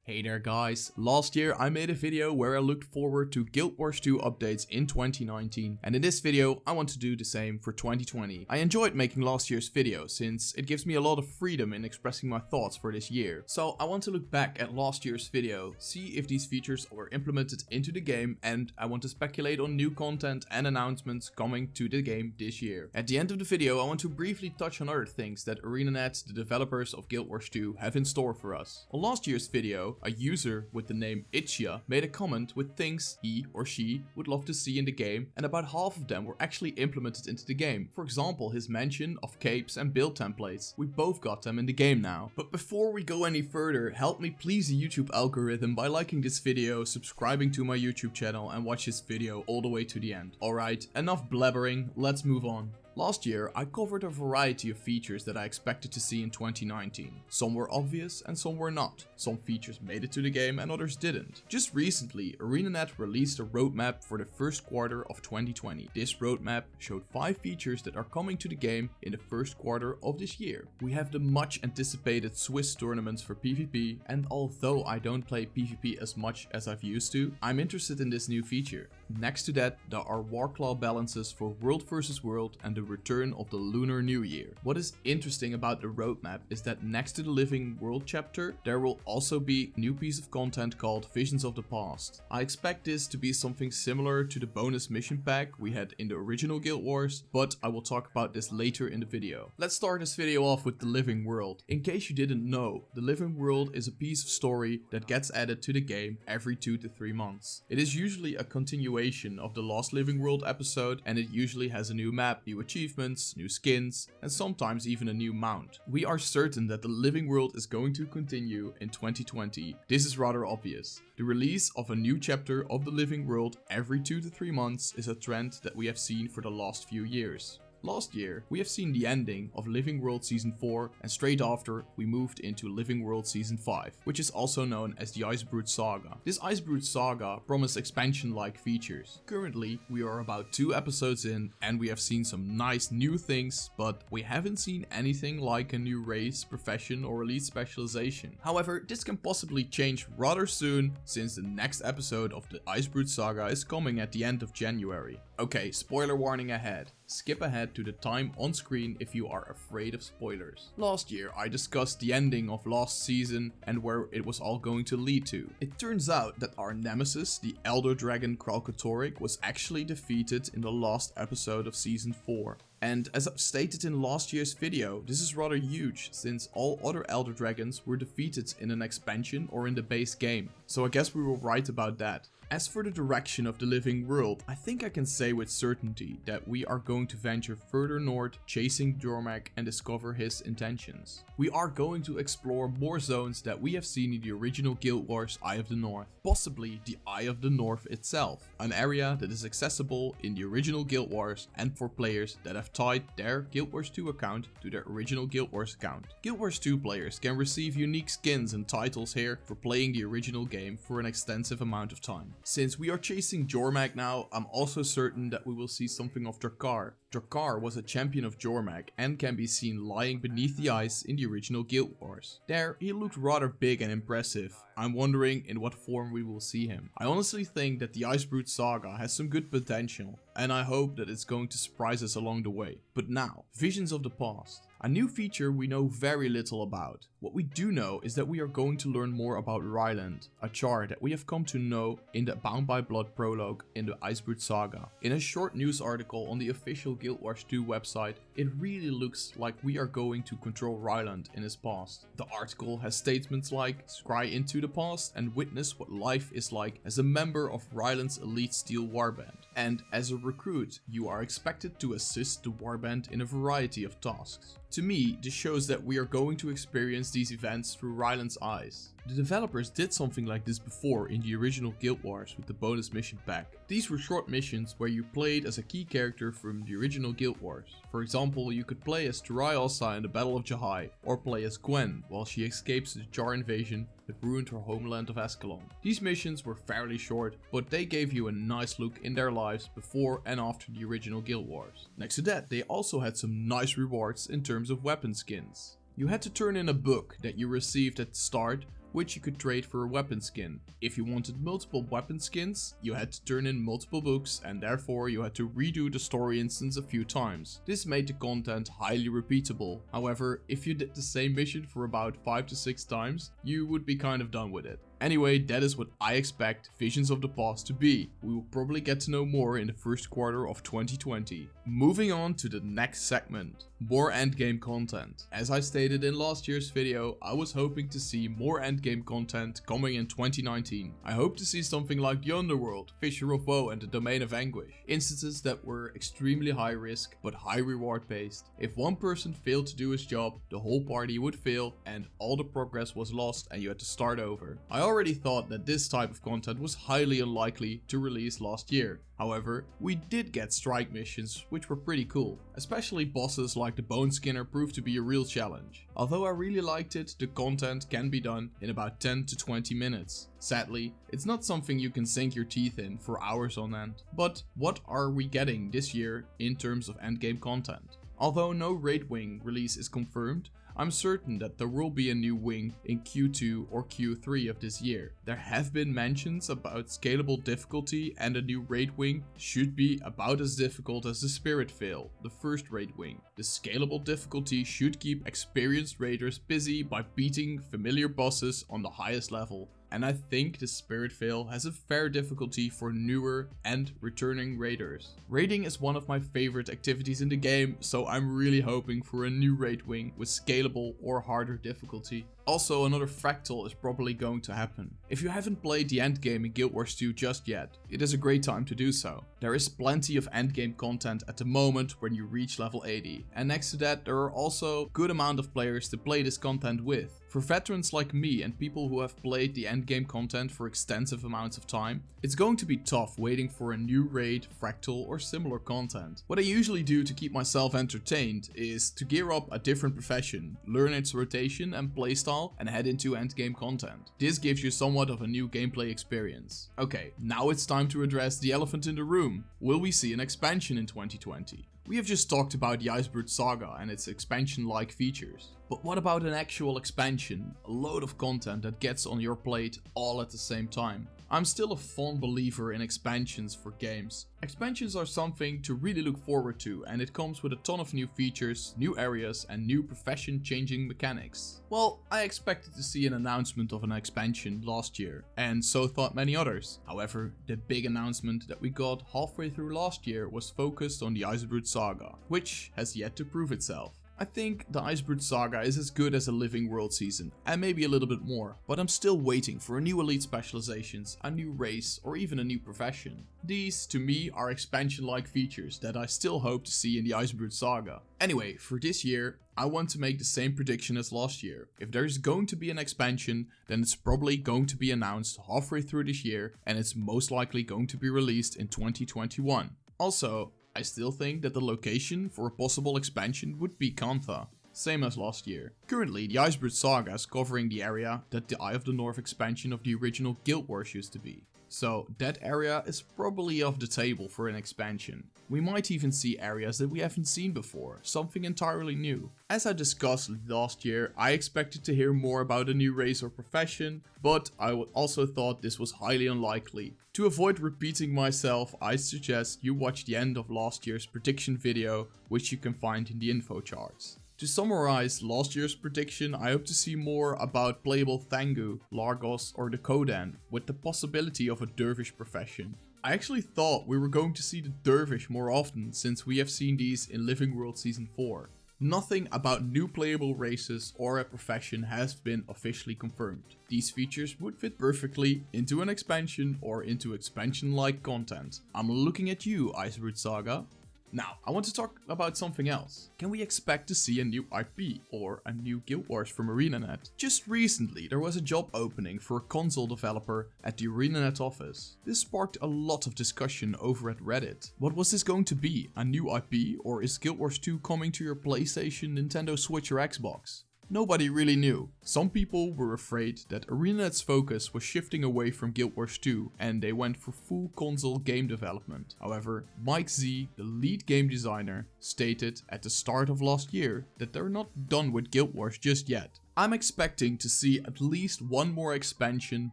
Hey there guys, last year I made a video where I looked forward to Guild Wars 2 updates in 2019, and in this video I want to do the same for 2020. I enjoyed making last year's video since it gives me a lot of freedom in expressing my thoughts for this year. So I want to look back at last year's video, see if these features were implemented into the game, and I want to speculate on new content and announcements coming to the game this year. At the end of the video I want to briefly touch on other things that ArenaNet, the developers of Guild Wars 2, have in store for us. On last year's video, a user with the name Itchia made a comment with things he or she would love to see in the game, and about half of them were actually implemented into the game. For example, his mention of capes and build templates. We both got them in the game now. But before we go any further, help me please the YouTube algorithm by liking this video, subscribing to my YouTube channel, and watch this video all the way to the end. Alright, enough blabbering, let's move on. Last year, I covered a variety of features that I expected to see in 2019. Some were obvious and some were not. Some features made it to the game and others didn't. Just recently, ArenaNet released a roadmap for the first quarter of 2020. This roadmap showed 5 features that are coming to the game in the first quarter of this year. We have the much anticipated Swiss tournaments for PvP, and although I don't play PvP as much as I've used to, I'm interested in this new feature. Next to that, there are Warclaw balances for World vs World and the return of the Lunar New Year. What is interesting about the roadmap is that next to the Living World chapter, there will also be a new piece of content called Visions of the Past. I expect this to be something similar to the bonus mission pack we had in the original Guild Wars, but I will talk about this later in the video. Let's start this video off with the Living World. In case you didn't know, the Living World is a piece of story that gets added to the game every 2 to 3 months. It is usually a continuation of the last Living World episode, and it usually has a new map, new achievements, new skins, and sometimes even a new mount. We are certain that the Living World is going to continue in 2020. This is rather obvious. The release of a new chapter of the Living World every 2 to 3 months is a trend that we have seen for the last few years. Last year, we have seen the ending of Living World Season 4, and straight after, we moved into Living World Season 5, which is also known as the Icebrood Saga. This Icebrood Saga promised expansion-like features. Currently, we are about 2 episodes in, and we have seen some nice new things, but we haven't seen anything like a new race, profession, or elite specialization. However, this can possibly change rather soon, since the next episode of the Icebrood Saga is coming at the end of January. Okay, spoiler warning ahead. Skip ahead to the time on screen if you are afraid of spoilers. Last year I discussed the ending of last season and where it was all going to lead to. It turns out that our nemesis, the Elder Dragon Kralkatorrik, was actually defeated in the last episode of season 4. And as I've stated in last year's video, this is rather huge since all other Elder Dragons were defeated in an expansion or in the base game. So I guess we were right about that. As for the direction of the Living World, I think I can say with certainty that we are going to venture further north, chasing Jormak and discover his intentions. We are going to explore more zones that we have seen in the original Guild Wars Eye of the North. Possibly the Eye of the North itself, an area that is accessible in the original Guild Wars and for players that have tied their Guild Wars 2 account to their original Guild Wars account. Guild Wars 2 players can receive unique skins and titles here for playing the original game for an extensive amount of time. Since we are chasing Jormak now, I'm also certain that we will see something of Drakkar. Drakkar was a champion of Jormak and can be seen lying beneath the ice in the original Guild Wars. There, he looked rather big and impressive. I'm wondering in what form we will see him. I honestly think that the Icebrood Saga has some good potential, and I hope that it's going to surprise us along the way. But now, Visions of the Past. A new feature we know very little about. What we do know is that we are going to learn more about Ryland, a char that we have come to know in the Bound by Blood prologue in the Icebrood Saga. In a short news article on the official Guild Wars 2 website, it really looks like we are going to control Ryland in his past. The article has statements like, "Scry into the past and witness what life is like as a member of Ryland's elite steel warband. And as a recruit, you are expected to assist the warband in a variety of tasks." To me, this shows that we are going to experience these events through Ryland's eyes. The developers did something like this before in the original Guild Wars with the bonus mission pack. These were short missions where you played as a key character from the original Guild Wars. For example, you could play as Turai Alsa in the Battle of Jahai, or play as Gwen while she escapes the Jar invasion that ruined her homeland of Ascalon. These missions were fairly short, but they gave you a nice look in their lives before and after the original Guild Wars. Next to that, they also had some nice rewards in terms of weapon skins. You had to turn in a book that you received at the start which you could trade for a weapon skin. If you wanted multiple weapon skins, you had to turn in multiple books and therefore you had to redo the story instance a few times. This made the content highly repeatable. However, if you did the same mission for about 5 to 6 times, you would be kind of done with it. Anyway, that is what I expect Visions of the Past to be. We will probably get to know more in the first quarter of 2020. Moving on to the next segment, more endgame content. As I stated in last year's video, I was hoping to see more endgame content coming in 2019. I hope to see something like the Underworld, Fissure of Woe and the Domain of Anguish. Instances that were extremely high risk but high reward based. If one person failed to do his job, the whole party would fail and all the progress was lost and you had to start over. I already thought that this type of content was highly unlikely to release last year. However, we did get strike missions which were pretty cool. Especially bosses like the Bone Skinner proved to be a real challenge. Although I really liked it, the content can be done in about 10 to 20 minutes. Sadly, it's not something you can sink your teeth in for hours on end. But what are we getting this year in terms of endgame content? Although no raid wing release is confirmed, I'm certain that there will be a new wing in Q2 or Q3 of this year. There have been mentions about scalable difficulty and a new raid wing should be about as difficult as the Spirit Veil, the first raid wing. The scalable difficulty should keep experienced raiders busy by beating familiar bosses on the highest level. And I think the Spirit Veil has a fair difficulty for newer and returning raiders. Raiding is one of my favorite activities in the game, so I'm really hoping for a new raid wing with scalable or harder difficulty. Also, another Fractal is probably going to happen. If you haven't played the endgame in Guild Wars 2 just yet, it is a great time to do so. There is plenty of endgame content at the moment when you reach level 80, and next to that there are also a good amount of players to play this content with. For veterans like me and people who have played the endgame content for extensive amounts of time, it's going to be tough waiting for a new raid, Fractal or similar content. What I usually do to keep myself entertained is to gear up a different profession, learn its rotation and playstyle, and head into endgame content. This gives you somewhat of a new gameplay experience. Okay, now it's time to address the elephant in the room. Will we see an expansion in 2020? We have just talked about the Icebrood Saga and its expansion-like features. But what about an actual expansion? A load of content that gets on your plate all at the same time. I'm still a fond believer in expansions for games. Expansions are something to really look forward to, and it comes with a ton of new features, new areas and new profession-changing mechanics. Well, I expected to see an announcement of an expansion last year, and so thought many others. However, the big announcement that we got halfway through last year was focused on the Icebrood Saga, which has yet to prove itself. I think the Icebrood Saga is as good as a Living World season, and maybe a little bit more, but I'm still waiting for a new elite specializations, a new race, or even a new profession. These, to me, are expansion-like features that I still hope to see in the Icebrood Saga. Anyway, for this year, I want to make the same prediction as last year. If there's going to be an expansion, then it's probably going to be announced halfway through this year, and it's most likely going to be released in 2021. Also, I still think that the location for a possible expansion would be Kantha, same as last year. Currently, the Icebrood Saga is covering the area that the Eye of the North expansion of the original Guild Wars used to be. So that area is probably off the table for an expansion. We might even see areas that we haven't seen before, something entirely new. As I discussed last year, I expected to hear more about a new race or profession, but I also thought this was highly unlikely. To avoid repeating myself, I suggest you watch the end of last year's prediction video, which you can find in the info charts. To summarize last year's prediction, I hope to see more about playable Thangu, Largos or the Kodan, with the possibility of a dervish profession. I actually thought we were going to see the dervish more often since we have seen these in Living World Season 4. Nothing about new playable races or a profession has been officially confirmed. These features would fit perfectly into an expansion or into expansion-like content. I'm looking at you, Icebrood Saga. Now, I want to talk about something else. Can we expect to see a new IP or a new Guild Wars from ArenaNet? Just recently, there was a job opening for a console developer at the ArenaNet office. This sparked a lot of discussion over at Reddit. What was this going to be? A new IP, or is Guild Wars 2 coming to your PlayStation, Nintendo Switch or Xbox? Nobody really knew. Some people were afraid that ArenaNet's focus was shifting away from Guild Wars 2 and they went for full console game development. However, Mike Z, the lead game designer, stated at the start of last year that they're not done with Guild Wars just yet. I'm expecting to see at least one more expansion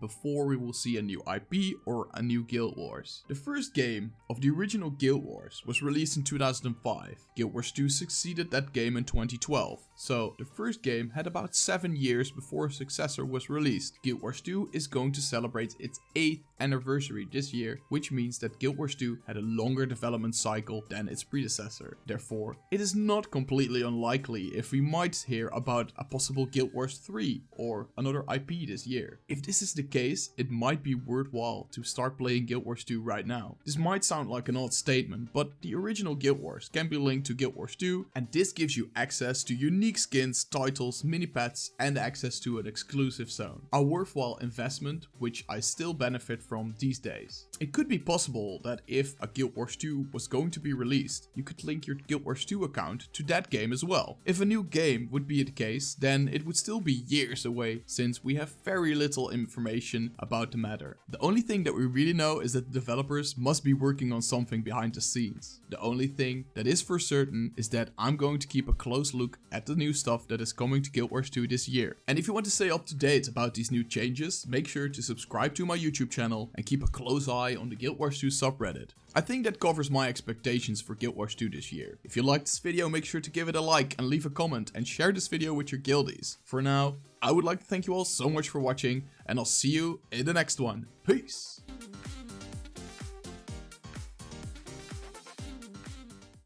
before we will see a new IP or a new Guild Wars. The first game of the original Guild Wars was released in 2005. Guild Wars 2 succeeded that game in 2012. So the first game had about 7 years before a successor was released. Guild Wars 2 is going to celebrate its 8th anniversary this year, which means that Guild Wars 2 had a longer development cycle than its predecessor. Therefore, it is not completely unlikely if we might hear about a possible Guild Wars 3 or another IP this year. If this is the case, it might be worthwhile to start playing Guild Wars 2 right now. This might sound like an odd statement, but the original Guild Wars can be linked to Guild Wars 2, and this gives you access to unique skins, titles, mini pets, and access to an exclusive zone. A worthwhile investment, which I still benefit from these days. It could be possible that if a Guild Wars 2 was going to be released, you could link your Guild Wars 2 account to that game as well. If a new game would be the case, then it would still be years away, since we have very little information about the matter. The only thing that we really know is that the developers must be working on something behind the scenes. The only thing that is for certain is that I'm going to keep a close look at the new stuff that is coming to Guild Wars 2 this year. And if you want to stay up to date about these new changes, make sure to subscribe to my YouTube channel and keep a close eye on the Guild Wars 2 subreddit. I think that covers my expectations for Guild Wars 2 this year. If you liked this video, make sure to give it a like and leave a comment and share this video with your guildies. For now, I would like to thank you all so much for watching, and I'll see you in the next one. Peace!